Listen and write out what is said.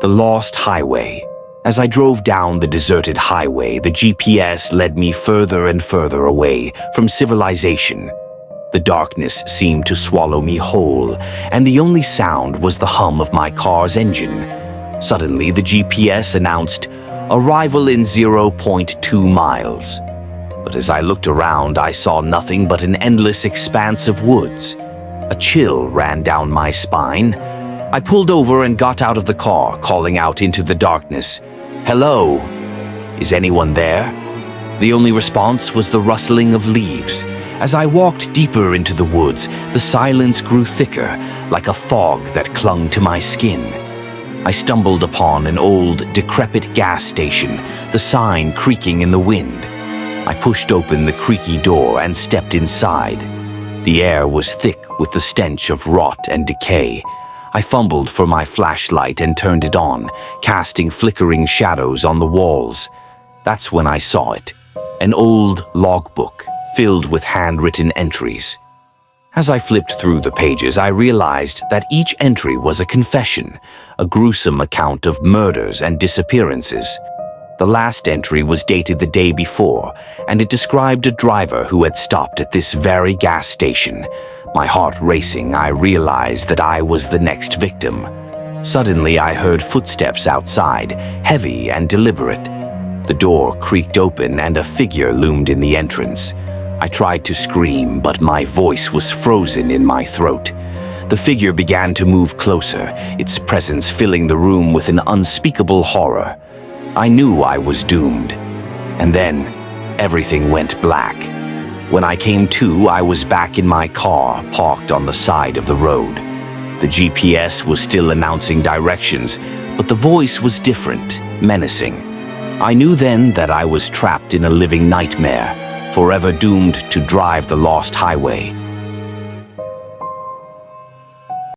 The Lost Highway. As I drove down the deserted highway, the GPS led me further and further away from civilization. The darkness seemed to swallow me whole, and the only sound was the hum of my car's engine. Suddenly, the GPS announced, "Arrival in 0.2 miles." But as I looked around, I saw nothing but an endless expanse of woods. A chill ran down my spine. I pulled over and got out of the car, calling out into the darkness, "Hello? Is anyone there?" The only response was the rustling of leaves. As I walked deeper into the woods, the silence grew thicker, like a fog that clung to my skin. I stumbled upon an old, decrepit gas station, the sign creaking in the wind. I pushed open the creaky door and stepped inside. The air was thick with the stench of rot and decay. I fumbled for my flashlight and turned it on, casting flickering shadows on the walls. That's when I saw it, an old logbook filled with handwritten entries. As I flipped through the pages, I realized that each entry was a confession, a gruesome account of murders and disappearances. The last entry was dated the day before, and it described a driver who had stopped at this very gas station. My heart racing, I realized that I was the next victim. Suddenly, I heard footsteps outside, heavy and deliberate. The door creaked open and a figure loomed in the entrance. I tried to scream, but my voice was frozen in my throat. The figure began to move closer, its presence filling the room with an unspeakable horror. I knew I was doomed. And then, everything went black. When I came to, I was back in my car, parked on the side of the road. The GPS was still announcing directions, but the voice was different, menacing. I knew then that I was trapped in a living nightmare, forever doomed to drive the lost highway.